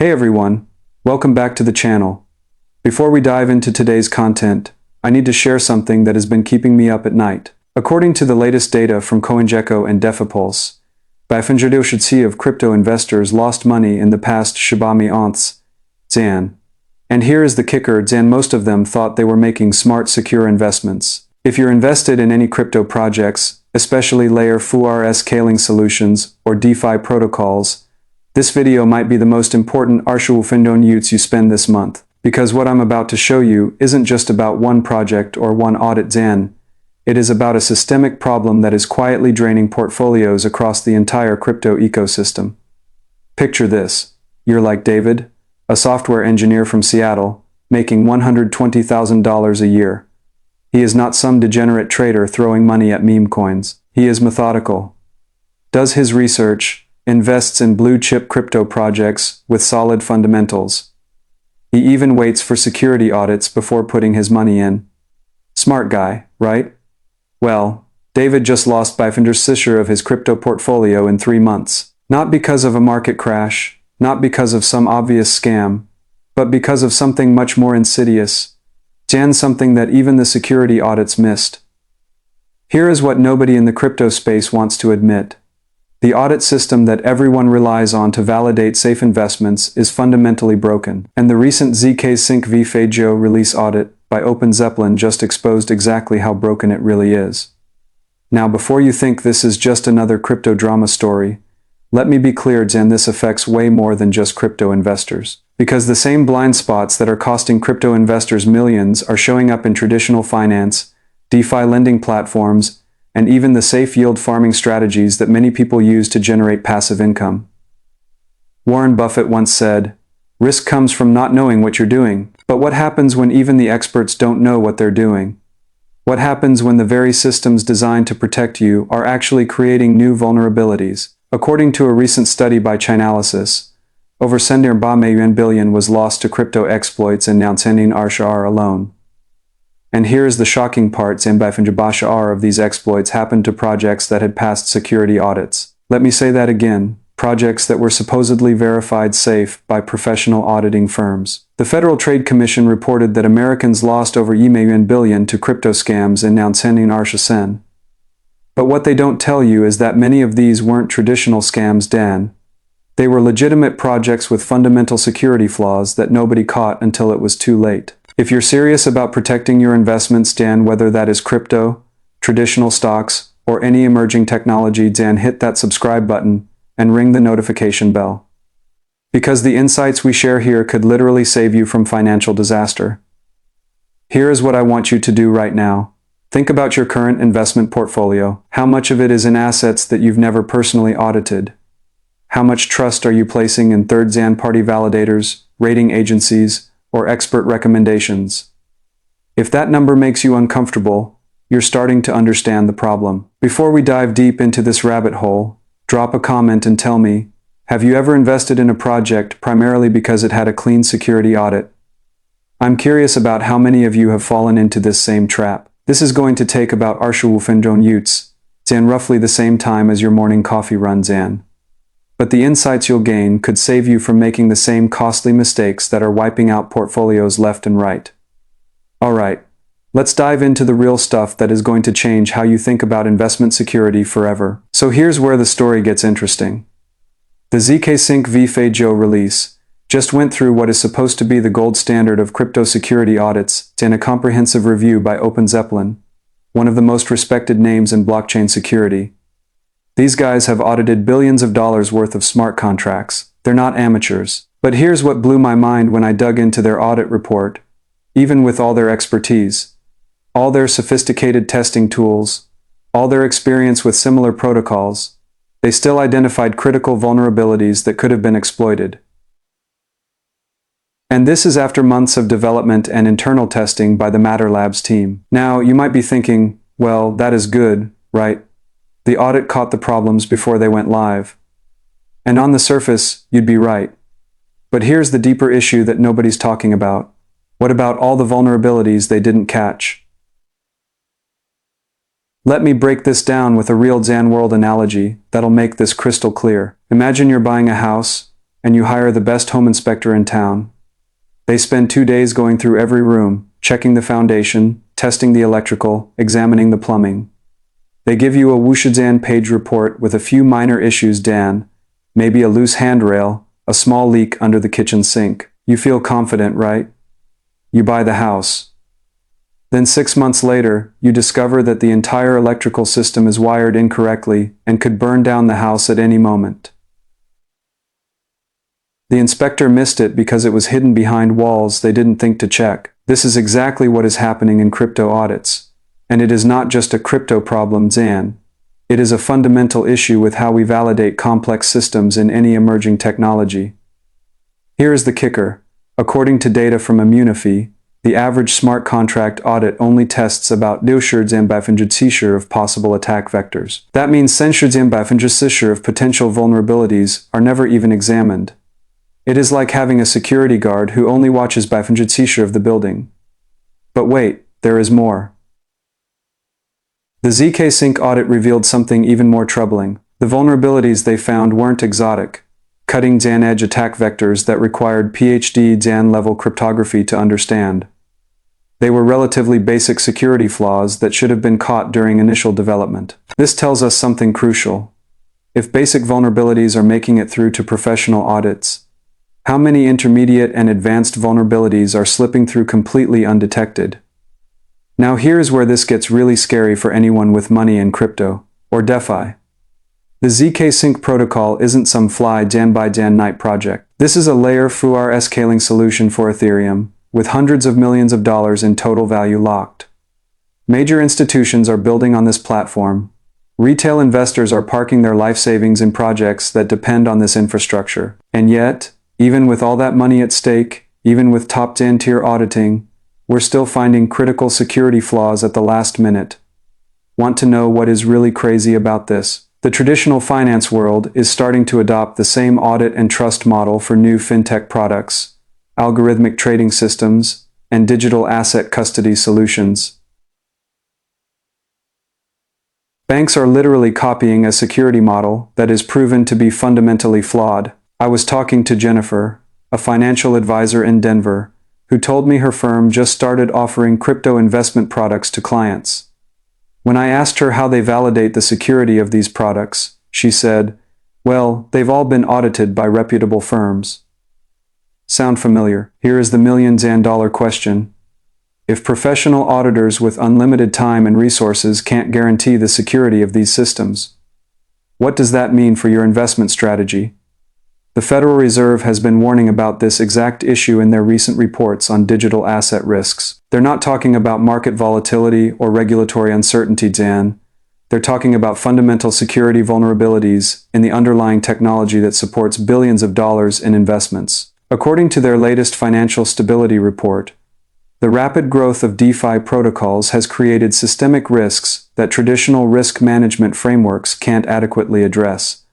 Hey everyone, welcome back to the channel. Before we dive into today's content, I need to share something that has been keeping me up at night. According to the latest data from CoinGecko and DefaPulse, 500% of crypto investors lost money in the past 7 months. Zan. And here is the kicker, Zan, most of them thought they were making smart, secure investments. If you're invested in any crypto projects, especially Layer 4 scaling solutions or DeFi protocols, this video might be the most important you spend this month. Because what I'm about to show you isn't just about one project or one audit, Zan. It is about a systemic problem that is quietly draining portfolios across the entire crypto ecosystem. Picture this. You're like David, a software engineer from Seattle, making $120,000 a year. He is not some degenerate trader throwing money at meme coins. He is methodical. Does his research, invests in blue-chip crypto projects with solid fundamentals. He even waits for security audits before putting his money in. Smart guy, right? Well, David just lost 500% of his crypto portfolio in 3 months. Not because of a market crash, not because of some obvious scam, but because of something much more insidious. Something that even the security audits missed. Here is what nobody in the crypto space wants to admit. The audit system that everyone relies on to validate safe investments is fundamentally broken, and the recent ZK-Sync v release audit by OpenZeppelin just exposed exactly how broken it really is. Now, before you think this is just another crypto drama story, let me be clear, Zan, this affects way more than just crypto investors. Because the same blind spots that are costing crypto investors millions are showing up in traditional finance, DeFi lending platforms, and even the safe yield farming strategies that many people use to generate passive income. Warren Buffett once said, "Risk comes from not knowing what you're doing." But what happens when even the experts don't know what they're doing? What happens when the very systems designed to protect you are actually creating new vulnerabilities? According to a recent study by Chainalysis, over $1.2 billion was lost to crypto exploits in $9 alone. And here is the shocking part, 500% of these exploits happened to projects that had passed security audits. Let me say that again, projects that were supposedly verified safe by professional auditing firms. The Federal Trade Commission reported that Americans lost over $1 billion to crypto scams in $9. But what they don't tell you is that many of these weren't traditional scams, Dan. They were legitimate projects with fundamental security flaws that nobody caught until it was too late. If you're serious about protecting your investments, Dan, whether that is crypto, traditional stocks, or any emerging technology, Dan, hit that subscribe button and ring the notification bell. Because the insights we share here could literally save you from financial disaster. Here is what I want you to do right now. Think about your current investment portfolio. How much of it is in assets that you've never personally audited? How much trust are you placing in third-party validators, rating agencies, or expert recommendations? If that number makes you uncomfortable, you're starting to understand the problem. Before we dive deep into this rabbit hole, drop a comment and tell me, have you ever invested in a project primarily because it had a clean security audit? I'm curious about how many of you have fallen into this same trap. This is going to take about Zan, roughly the same time as your morning coffee run, Zan. But the insights you'll gain could save you from making the same costly mistakes that are wiping out portfolios left and right. Alright, let's dive into the real stuff that is going to change how you think about investment security forever. So here's where the story gets interesting. The ZK-Sync v release just went through what is supposed to be the gold standard of crypto security audits in a comprehensive review by OpenZeppelin, one of the most respected names in blockchain security. These guys have audited billions of dollars worth of smart contracts. They're not amateurs. But here's what blew my mind when I dug into their audit report. Even with all their expertise, all their sophisticated testing tools, all their experience with similar protocols, they still identified critical vulnerabilities that could have been exploited. And this is after months of development and internal testing by the Matter Labs team. Now, you might be thinking, well, that is good, right? The audit caught the problems before they went live. And on the surface, you'd be right. But here's the deeper issue that nobody's talking about. What about all the vulnerabilities they didn't catch? Let me break this down with a real Zan world analogy that'll make this crystal clear. Imagine you're buying a house, and you hire the best home inspector in town. They spend 2 days going through every room, checking the foundation, testing the electrical, examining the plumbing. They give you a Wushizan page report with a few minor issues, Dan, maybe a loose handrail, a small leak under the kitchen sink. You feel confident, right? You buy the house. Then 6 months later, you discover that the entire electrical system is wired incorrectly and could burn down the house at any moment. The inspector missed it because it was hidden behind walls they didn't think to check. This is exactly what is happening in crypto audits. And it is not just a crypto problem, Zan. It is a fundamental issue with how we validate complex systems in any emerging technology. Here is the kicker. According to data from Immunify, the average smart contract audit only tests about 2% of possible attack vectors. That means 10% of potential vulnerabilities are never even examined. It is like having a security guard who only watches 5% of the building. But wait, there is more. The ZK Sync audit revealed something even more troubling. The vulnerabilities they found weren't exotic, cutting-edge attack vectors that required PhD DAN-level cryptography to understand. They were relatively basic security flaws that should have been caught during initial development. This tells us something crucial. If basic vulnerabilities are making it through to professional audits, how many intermediate and advanced vulnerabilities are slipping through completely undetected? Now here's where this gets really scary for anyone with money in crypto, or DeFi. The ZK Sync protocol isn't some fly Dan by Dan night project. This is a layer 4 scaling solution for Ethereum, with hundreds of millions of dollars in total value locked. Major institutions are building on this platform. Retail investors are parking their life savings in projects that depend on this infrastructure. And yet, even with all that money at stake, even with top-tier auditing, we're still finding critical security flaws at the last minute. Want to know what is really crazy about this? The traditional finance world is starting to adopt the same audit and trust model for new fintech products, algorithmic trading systems, and digital asset custody solutions. Banks are literally copying a security model that is proven to be fundamentally flawed. I was talking to Jennifer, a financial advisor in Denver, who told me her firm just started offering crypto investment products to clients. When I asked her how they validate the security of these products, she said, "Well, they've all been audited by reputable firms." Sound familiar? Here is the million-dollar question. If professional auditors with unlimited time and resources can't guarantee the security of these systems, what does that mean for your investment strategy? The Federal Reserve has been warning about this exact issue in their recent reports on digital asset risks. They're not talking about market volatility or regulatory uncertainty, Dan. They're talking about fundamental security vulnerabilities in the underlying technology that supports billions of dollars in investments. According to their latest financial stability report, the rapid growth of DeFi protocols has created systemic risks that traditional risk management frameworks can't adequately address.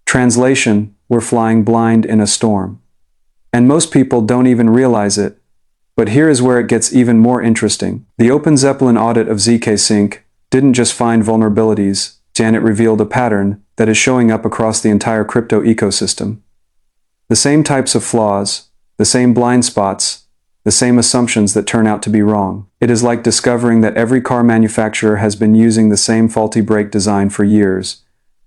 Translation: we're flying blind in a storm. And most people don't even realize it. But here is where it gets even more interesting. The Open Zeppelin audit of ZK Sync didn't just find vulnerabilities, it revealed a pattern that is showing up across the entire crypto ecosystem. The same types of flaws, the same blind spots, the same assumptions that turn out to be wrong. It is like discovering that every car manufacturer has been using the same faulty brake design for years,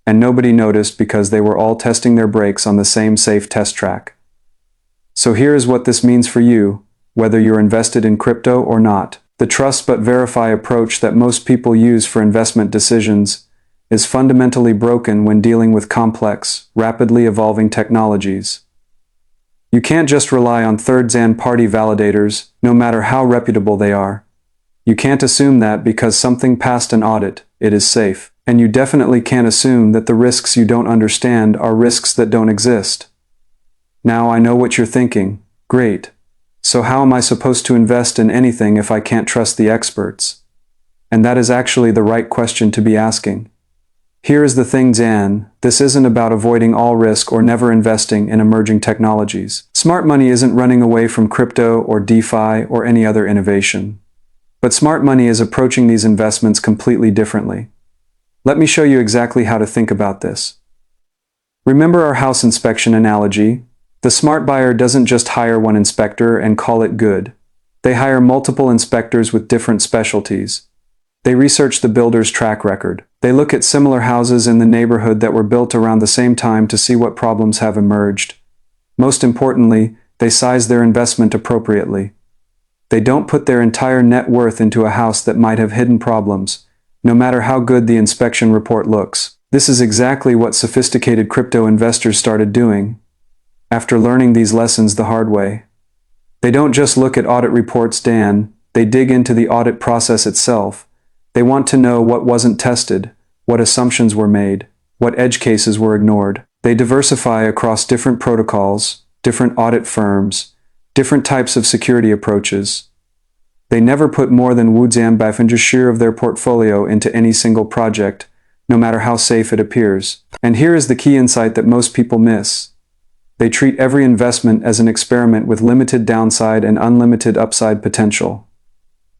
and nobody noticed because they were all testing their brakes on the same safe test track. So here is what this means for you, whether you're invested in crypto or not. The trust but verify approach that most people use for investment decisions is fundamentally broken when dealing with complex, rapidly evolving technologies. You can't just rely on third-party validators, no matter how reputable they are. You can't assume that because something passed an audit, it is safe. And you definitely can't assume that the risks you don't understand are risks that don't exist. Now I know what you're thinking. Great. So how am I supposed to invest in anything if I can't trust the experts? And that is actually the right question to be asking. Here is the thing, Dan, this isn't about avoiding all risk or never investing in emerging technologies. Smart money isn't running away from crypto or DeFi or any other innovation. But smart money is approaching these investments completely differently. Let me show you exactly how to think about this. Remember our house inspection analogy? The smart buyer doesn't just hire one inspector and call it good. They hire multiple inspectors with different specialties. They research the builder's track record. They look at similar houses in the neighborhood that were built around the same time to see what problems have emerged. Most importantly, they size their investment appropriately. They don't put their entire net worth into a house that might have hidden problems, no matter how good the inspection report looks. This is exactly what sophisticated crypto investors started doing, after learning these lessons the hard way. They don't just look at audit reports, Dan, they dig into the audit process itself. They want to know what wasn't tested, what assumptions were made, what edge cases were ignored. They diversify across different protocols, different audit firms, different types of security approaches. They never put more than 5% share of their portfolio into any single project, no matter how safe it appears. And here is the key insight that most people miss. They treat every investment as an experiment with limited downside and unlimited upside potential.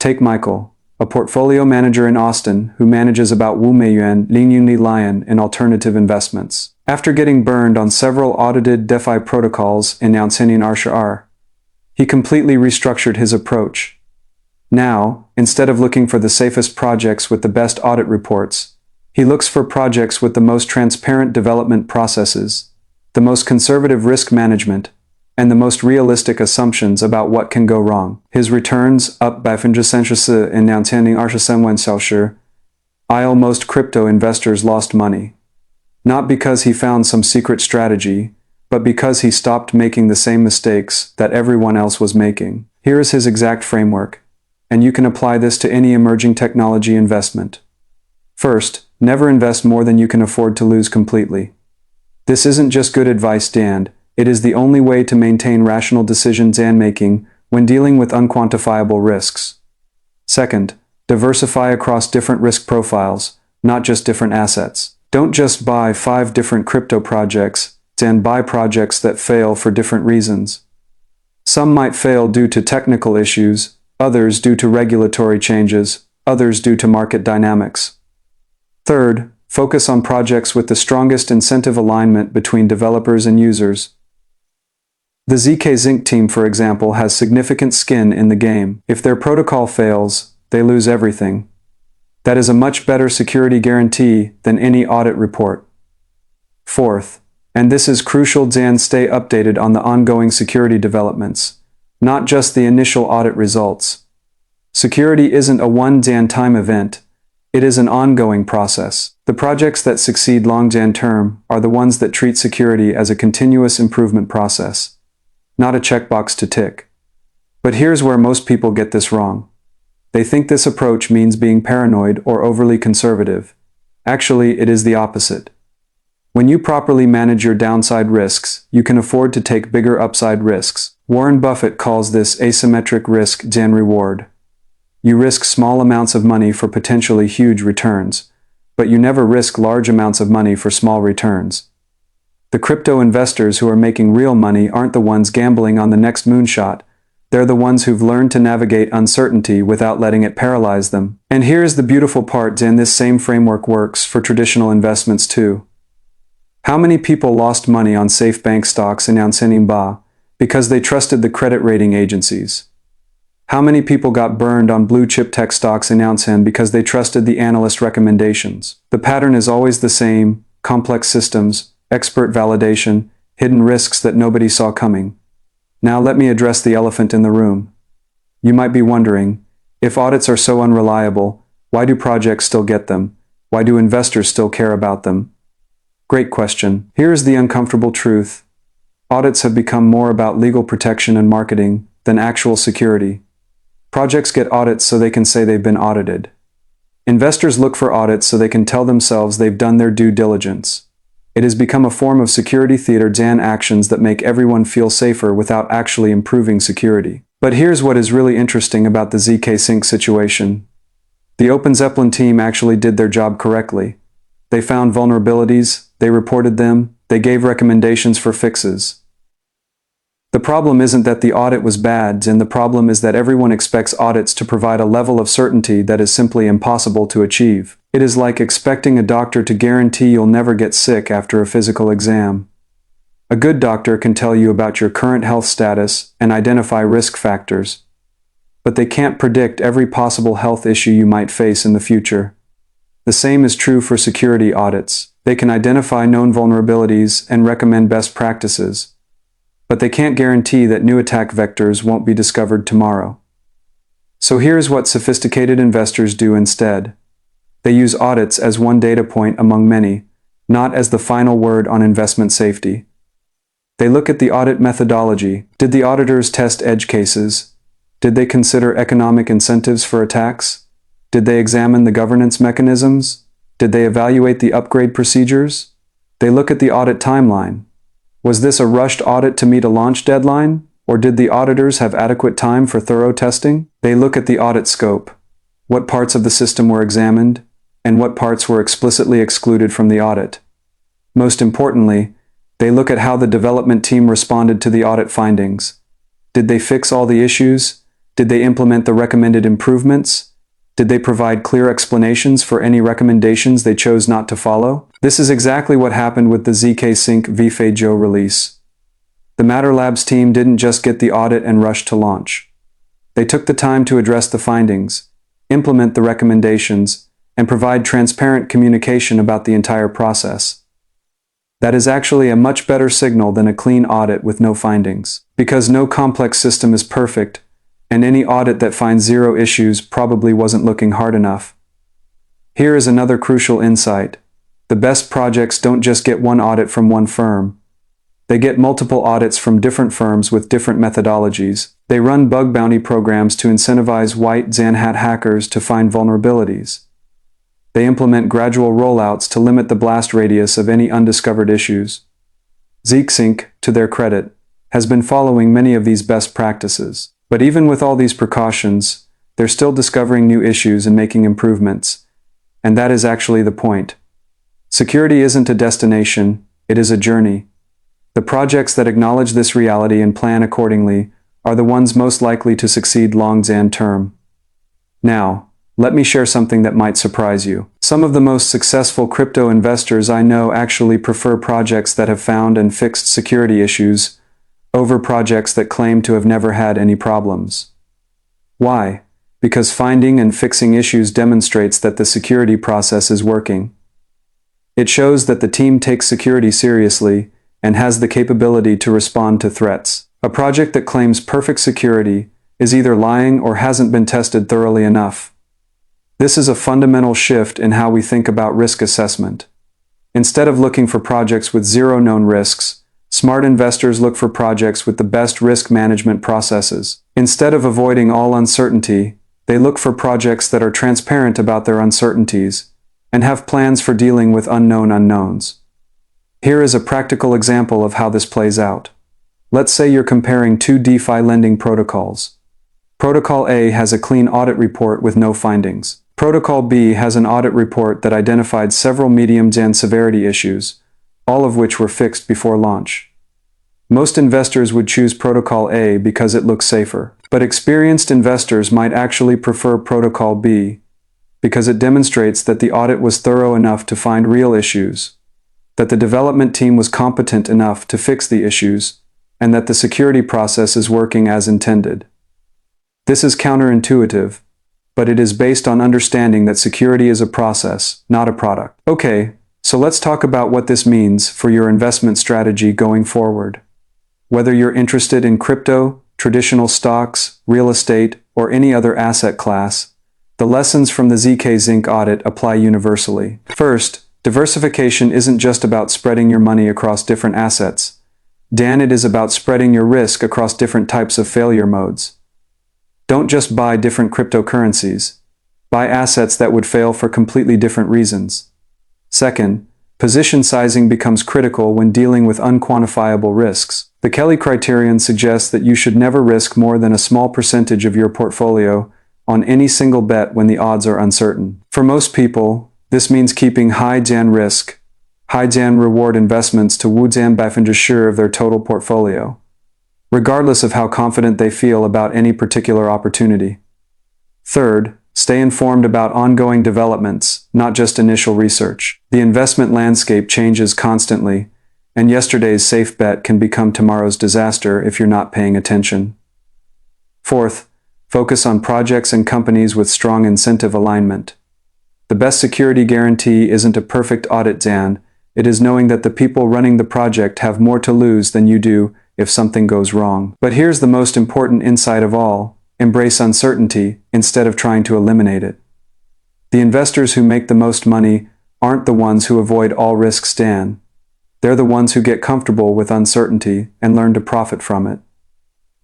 Take Michael, a portfolio manager in Austin who manages about $1 million in alternative investments. After getting burned on several audited DeFi protocols in RSR, he completely restructured his approach. Now, instead of looking for the safest projects with the best audit reports, he looks for projects with the most transparent development processes, the most conservative risk management, and the most realistic assumptions about what can go wrong. His returns up by 5% in RSR. Most crypto investors lost money. Not because he found some secret strategy, but because he stopped making the same mistakes that everyone else was making. Here is his exact framework, and you can apply this to any emerging technology investment. First, never invest more than you can afford to lose completely. This isn't just good advice, Dan. It is the only way to maintain rational decisions and making when dealing with unquantifiable risks. Second, diversify across different risk profiles, not just different assets. Don't just buy 5 different crypto projects, and buy projects that fail for different reasons. Some might fail due to technical issues, others due to regulatory changes, others due to market dynamics. Third, focus on projects with the strongest incentive alignment between developers and users. The ZK Zinc team, for example, has significant skin in the game. If their protocol fails, they lose everything. That is a much better security guarantee than any audit report. Fourth, and this is crucial, Dan, stay updated on the ongoing security developments, not just the initial audit results. Security isn't a one-time event. It is an ongoing process. The projects that succeed long-term are the ones that treat security as a continuous improvement process, not a checkbox to tick. But here's where most people get this wrong. They think this approach means being paranoid or overly conservative. Actually, it is the opposite. When you properly manage your downside risks, you can afford to take bigger upside risks. Warren Buffett calls this asymmetric risk and reward. You risk small amounts of money for potentially huge returns, but you never risk large amounts of money for small returns. The crypto investors who are making real money aren't the ones gambling on the next moonshot. They're the ones who've learned to navigate uncertainty without letting it paralyze them. And here's the beautiful part, Dan, this same framework works for traditional investments too. How many people lost money on safe bank stocks in because they trusted the credit rating agencies? How many people got burned on blue chip tech stocks in because they trusted the analyst recommendations? The pattern is always the same: complex systems, expert validation, hidden risks that nobody saw coming. Now let me address the elephant in the room. You might be wondering, if audits are so unreliable, why do projects still get them? Why do investors still care about them? Great question. Here is the uncomfortable truth. Audits have become more about legal protection and marketing than actual security. Projects get audits so they can say they've been audited. Investors look for audits so they can tell themselves they've done their due diligence. It has become a form of security theater, Dan, actions that make everyone feel safer without actually improving security. But here's what is really interesting about the ZK Sync situation. The Open Zeppelin team actually did their job correctly. They found vulnerabilities, they reported them, they gave recommendations for fixes. The problem isn't that the audit was bad, and the problem is that everyone expects audits to provide a level of certainty that is simply impossible to achieve. It is like expecting a doctor to guarantee you'll never get sick after a physical exam. A good doctor can tell you about your current health status and identify risk factors, but they can't predict every possible health issue you might face in the future. The same is true for security audits. They can identify known vulnerabilities and recommend best practices, but they can't guarantee that new attack vectors won't be discovered tomorrow. So here's what sophisticated investors do instead. They use audits as one data point among many, not as the final word on investment safety. They look at the audit methodology. Did the auditors test edge cases? Did they consider economic incentives for attacks? Did they examine the governance mechanisms? Did they evaluate the upgrade procedures? They look at the audit timeline. Was this a rushed audit to meet a launch deadline? Or did the auditors have adequate time for thorough testing? They look at the audit scope. What parts of the system were examined, and what parts were explicitly excluded from the audit? Most importantly, they look at how the development team responded to the audit findings. Did they fix all the issues? Did they implement the recommended improvements? Did they provide clear explanations for any recommendations they chose not to follow? This is exactly what happened with the ZK Sync vFAJO release. The Matter Labs team didn't just get the audit and rush to launch. They took the time to address the findings, implement the recommendations, and provide transparent communication about the entire process. That is actually a much better signal than a clean audit with no findings. Because no complex system is perfect, and any audit that finds zero issues probably wasn't looking hard enough. Here is another crucial insight. The best projects don't just get one audit from one firm. They get multiple audits from different firms with different methodologies. They run bug bounty programs to incentivize white Zan hat hackers to find vulnerabilities. They implement gradual rollouts to limit the blast radius of any undiscovered issues. ZK, to their credit, has been following many of these best practices. But even with all these precautions, they're still discovering new issues and making improvements. And that is actually the point. Security isn't a destination, it is a journey. The projects that acknowledge this reality and plan accordingly are the ones most likely to succeed long term. Now, let me share something that might surprise you. Some of the most successful crypto investors I know actually prefer projects that have found and fixed security issues over projects that claim to have never had any problems. Why? Because finding and fixing issues demonstrates that the security process is working. It shows that the team takes security seriously and has the capability to respond to threats. A project that claims perfect security is either lying or hasn't been tested thoroughly enough. This is a fundamental shift in how we think about risk assessment. Instead of looking for projects with zero known risks, smart investors look for projects with the best risk management processes. Instead of avoiding all uncertainty, they look for projects that are transparent about their uncertainties and have plans for dealing with unknown unknowns. Here is a practical example of how this plays out. Let's say you're comparing two DeFi lending protocols. Protocol A has a clean audit report with no findings. Protocol B has an audit report that identified several medium and severity issues, all of which were fixed before launch. Most investors would choose Protocol A because it looks safer, but experienced investors might actually prefer Protocol B because it demonstrates that the audit was thorough enough to find real issues, that the development team was competent enough to fix the issues, and that the security process is working as intended. This is counterintuitive, but it is based on understanding that security is a process, not a product. Okay, so let's talk about what this means for your investment strategy going forward. Whether you're interested in crypto, traditional stocks, real estate, or any other asset class, the lessons from the ZK Sync audit apply universally. First, diversification isn't just about spreading your money across different assets. It is about spreading your risk across different types of failure modes. Don't just buy different cryptocurrencies. Buy assets that would fail for completely different reasons. Second, position sizing becomes critical when dealing with unquantifiable risks. The Kelly criterion suggests that you should never risk more than a small percentage of your portfolio on any single bet when the odds are uncertain. For most people, this means keeping high Jan risk, high Jan reward investments to Wujan Bafenja share of their total portfolio, regardless of how confident they feel about any particular opportunity. Third, stay informed about ongoing developments, not just initial research. The investment landscape changes constantly, and yesterday's safe bet can become tomorrow's disaster if you're not paying attention. Fourth, focus on projects and companies with strong incentive alignment. The best security guarantee isn't a perfect audit plan, it is knowing that the people running the project have more to lose than you do if something goes wrong. But here's the most important insight of all: embrace uncertainty instead of trying to eliminate it. The investors who make the most money aren't the ones who avoid all risks, Dan. They're the ones who get comfortable with uncertainty and learn to profit from it.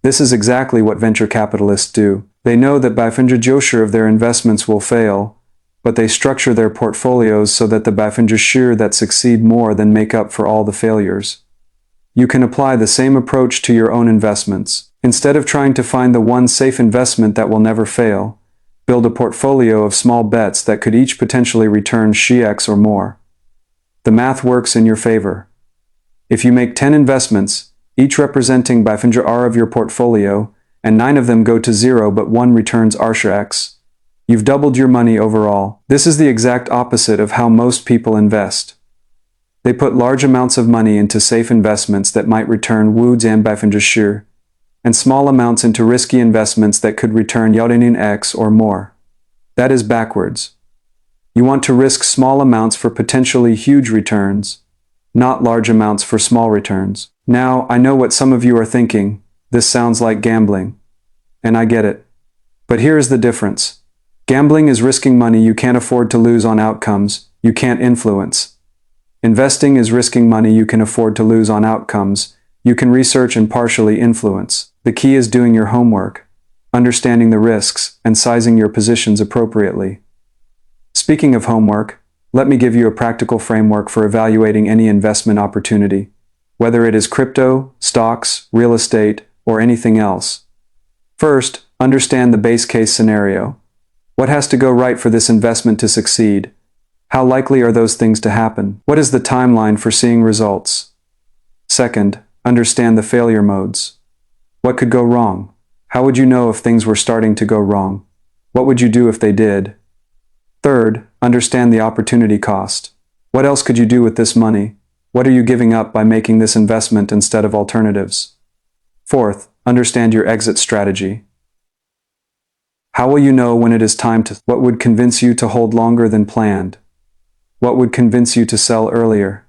This is exactly what venture capitalists do. They know that by 100% of their investments will fail, but they structure their portfolios so that the 100% that succeed more than make up for all the failures. You can apply the same approach to your own investments. Instead of trying to find the one safe investment that will never fail, build a portfolio of small bets that could each potentially return X or more. The math works in your favor. If you make 10 investments, each representing 500% of your portfolio, and 9 of them go to zero but one returns X, you've doubled your money overall. This is the exact opposite of how most people invest. They put large amounts of money into safe investments that might return 500%, and small amounts into risky investments that could return X or more. That is backwards. You want to risk small amounts for potentially huge returns, not large amounts for small returns. Now, I know what some of you are thinking: this sounds like gambling. And I get it. But here is the difference. Gambling is risking money you can't afford to lose on outcomes you can't influence. Investing is risking money you can afford to lose on outcomes you can research and partially influence. The key is doing your homework, understanding the risks, and sizing your positions appropriately. Speaking of homework, let me give you a practical framework for evaluating any investment opportunity, whether it is crypto, stocks, real estate, or anything else. First, understand the base case scenario. What has to go right for this investment to succeed? How likely are those things to happen? What is the timeline for seeing results? Second, understand the failure modes. What could go wrong? How would you know if things were starting to go wrong? What would you do if they did? Third, understand the opportunity cost. What else could you do with this money? What are you giving up by making this investment instead of alternatives? Fourth, understand your exit strategy. How will you know when it is time to? What would convince you to hold longer than planned? What would convince you to sell earlier?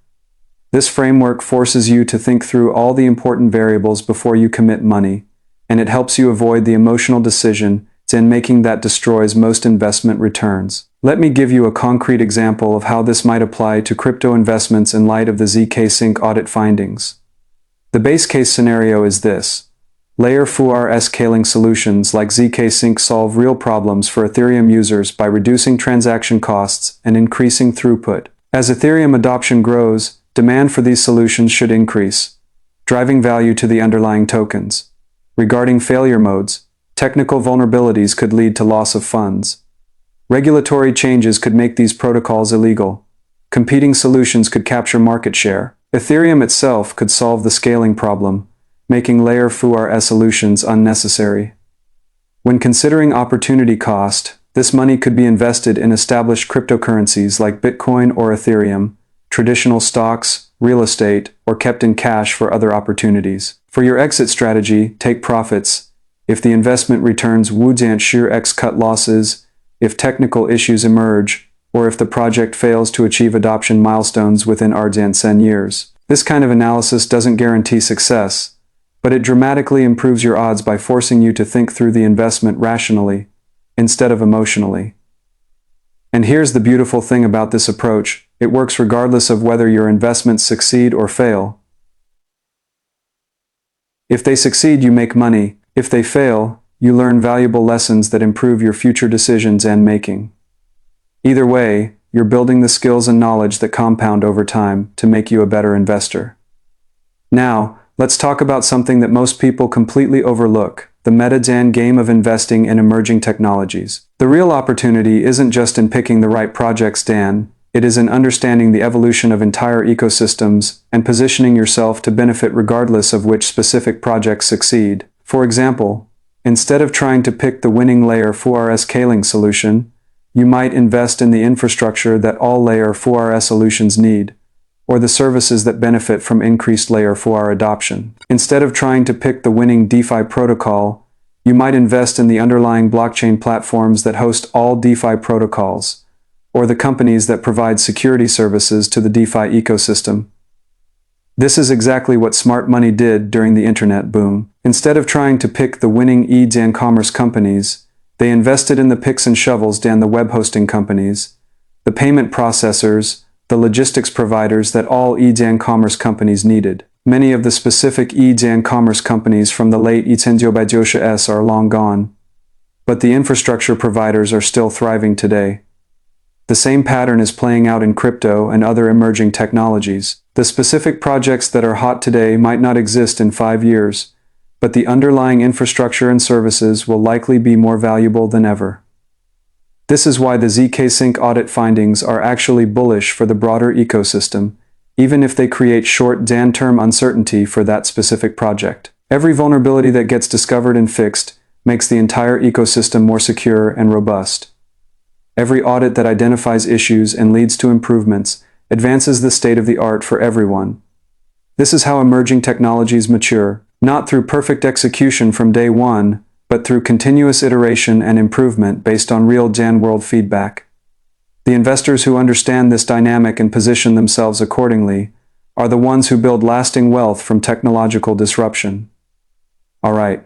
This framework forces you to think through all the important variables before you commit money, and it helps you avoid the emotional decision in making that destroys most investment returns. Let me give you a concrete example of how this might apply to crypto investments in light of the zk-Sync audit findings. The base case scenario is this. Layer 4 scaling solutions like zk-Sync solve real problems for Ethereum users by reducing transaction costs and increasing throughput. As Ethereum adoption grows, demand for these solutions should increase, driving value to the underlying tokens. Regarding failure modes, technical vulnerabilities could lead to loss of funds. Regulatory changes could make these protocols illegal. Competing solutions could capture market share. Ethereum itself could solve the scaling problem, making Layer 4 solutions unnecessary. When considering opportunity cost, this money could be invested in established cryptocurrencies like Bitcoin or Ethereum, traditional stocks, real estate, or kept in cash for other opportunities. For your exit strategy, take profits. If the investment returns X, cut losses. If technical issues emerge, or if the project fails to achieve adoption milestones within 10 years. This kind of analysis doesn't guarantee success, but it dramatically improves your odds by forcing you to think through the investment rationally, instead of emotionally. And here's the beautiful thing about this approach: it works regardless of whether your investments succeed or fail. If they succeed, you make money. If they fail, you learn valuable lessons that improve your future decisions and making. Either way, you're building the skills and knowledge that compound over time to make you a better investor. Now, let's talk about something that most people completely overlook: the meta game of investing in emerging technologies. The real opportunity isn't just in picking the right projects, Dan. It is in understanding the evolution of entire ecosystems and positioning yourself to benefit regardless of which specific projects succeed. For example, instead of trying to pick the winning Layer 4 scaling solution, you might invest in the infrastructure that all Layer 4 solutions need. or the services that benefit from increased Layer 4 adoption. Instead of trying to pick the winning DeFi protocol, you might invest in the underlying blockchain platforms that host all DeFi protocols, or the companies that provide security services to the DeFi ecosystem. This is exactly what smart money did during the internet boom. Instead of trying to pick the winning e-commerce companies, they invested in the picks and shovels and the web hosting companies, the payment processors, the logistics providers that all e-commerce companies needed. Many of the specific e-commerce companies from the late 1990s are long gone, but the infrastructure providers are still thriving today. The same pattern is playing out in crypto and other emerging technologies. The specific projects that are hot today might not exist in 5 years, but the underlying infrastructure and services will likely be more valuable than ever. This is why the zk-Sync audit findings are actually bullish for the broader ecosystem, even if they create short-term uncertainty for that specific project. Every vulnerability that gets discovered and fixed makes the entire ecosystem more secure and robust. Every audit that identifies issues and leads to improvements advances the state of the art for everyone. This is how emerging technologies mature, not through perfect execution from day one, but through continuous iteration and improvement based on real-world feedback. The investors who understand this dynamic and position themselves accordingly are the ones who build lasting wealth from technological disruption. Alright,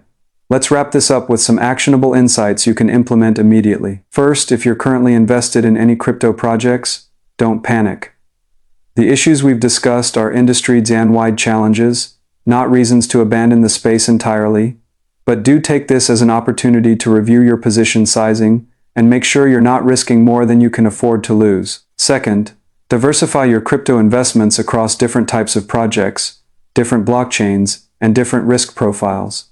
let's wrap this up with some actionable insights you can implement immediately. First, if you're currently invested in any crypto projects, don't panic. The issues we've discussed are industry-wide challenges, not reasons to abandon the space entirely, but do take this as an opportunity to review your position sizing and make sure you're not risking more than you can afford to lose. Second, diversify your crypto investments across different types of projects, different blockchains, and different risk profiles.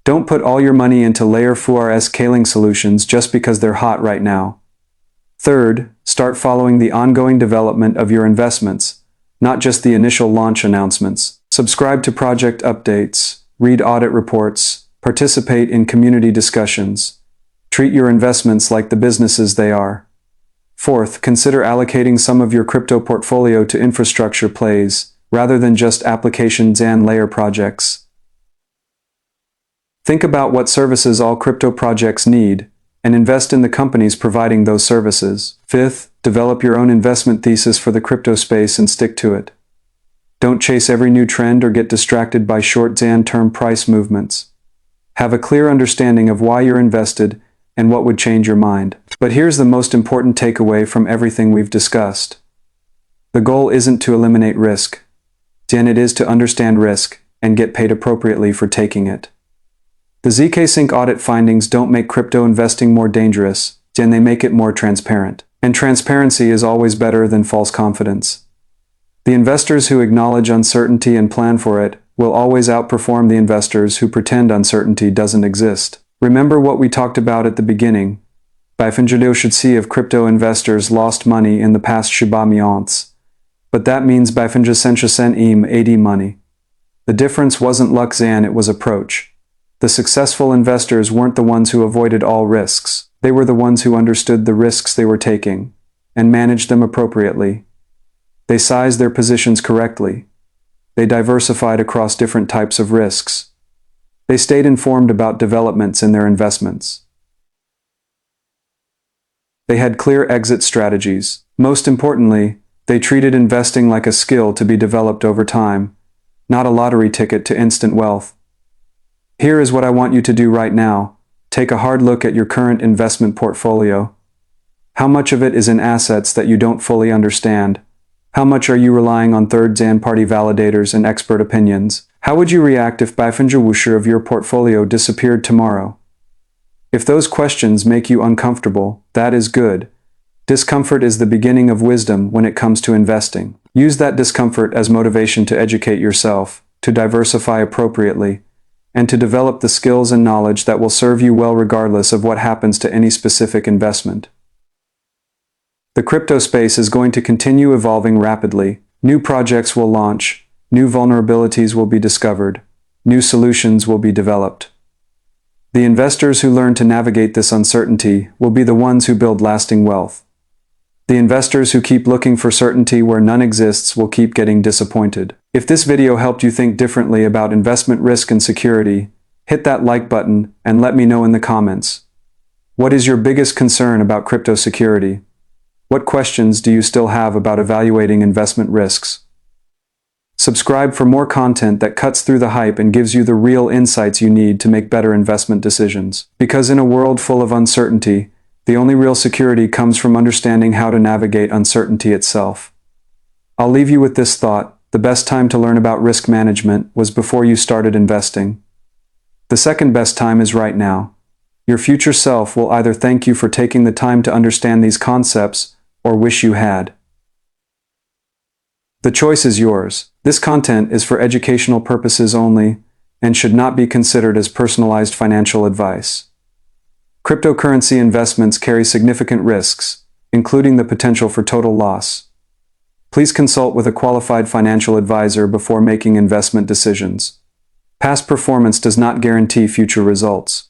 Don't put all your money into Layer 4 scaling solutions just because they're hot right now. Third, start following the ongoing development of your investments, not just the initial launch announcements. Subscribe to project updates, read audit reports, participate in community discussions. Treat your investments like the businesses they are. Fourth, consider allocating some of your crypto portfolio to infrastructure plays, rather than just applications and layer projects. Think about what services all crypto projects need, and invest in the companies providing those services. Fifth, develop your own investment thesis for the crypto space and stick to it. Don't chase every new trend or get distracted by short-term price movements. Have a clear understanding of why you're invested and what would change your mind. But here's the most important takeaway from everything we've discussed. The goal isn't to eliminate risk. It is to understand risk and get paid appropriately for taking it. The zk-Sync audit findings don't make crypto investing more dangerous, they make it more transparent. And transparency is always better than false confidence. The investors who acknowledge uncertainty and plan for it will always outperform the investors who pretend uncertainty doesn't exist. Remember what we talked about at the beginning. Bankrupt should see if crypto investors lost money in the past months. But that means Bankrupt im 80 money. The difference wasn't luck, it was approach. The successful investors weren't the ones who avoided all risks. They were the ones who understood the risks they were taking and managed them appropriately. They sized their positions correctly. They diversified across different types of risks. They stayed informed about developments in their investments. They had clear exit strategies. Most importantly, they treated investing like a skill to be developed over time, not a lottery ticket to instant wealth. Here is what I want you to do right now. Take a hard look at your current investment portfolio. How much of it is in assets that you don't fully understand? How much are you relying on third-party validators and expert opinions? How would you react if Bankrupt of your portfolio disappeared tomorrow? If those questions make you uncomfortable, that is good. Discomfort is the beginning of wisdom when it comes to investing. Use that discomfort as motivation to educate yourself, to diversify appropriately, and to develop the skills and knowledge that will serve you well regardless of what happens to any specific investment. The crypto space is going to continue evolving rapidly. New projects will launch, new vulnerabilities will be discovered, new solutions will be developed. The investors who learn to navigate this uncertainty will be the ones who build lasting wealth. The investors who keep looking for certainty where none exists will keep getting disappointed. If this video helped you think differently about investment risk and security, hit that like button and let me know in the comments. What is your biggest concern about crypto security? What questions do you still have about evaluating investment risks? Subscribe for more content that cuts through the hype and gives you the real insights you need to make better investment decisions. Because in a world full of uncertainty, the only real security comes from understanding how to navigate uncertainty itself. I'll leave you with this thought: the best time to learn about risk management was before you started investing. The second best time is right now. Your future self will either thank you for taking the time to understand these concepts or wish you had. The choice is yours. This content is for educational purposes only and should not be considered as personalized financial advice. Cryptocurrency investments carry significant risks, including the potential for total loss. Please consult with a qualified financial advisor before making investment decisions. Past performance does not guarantee future results.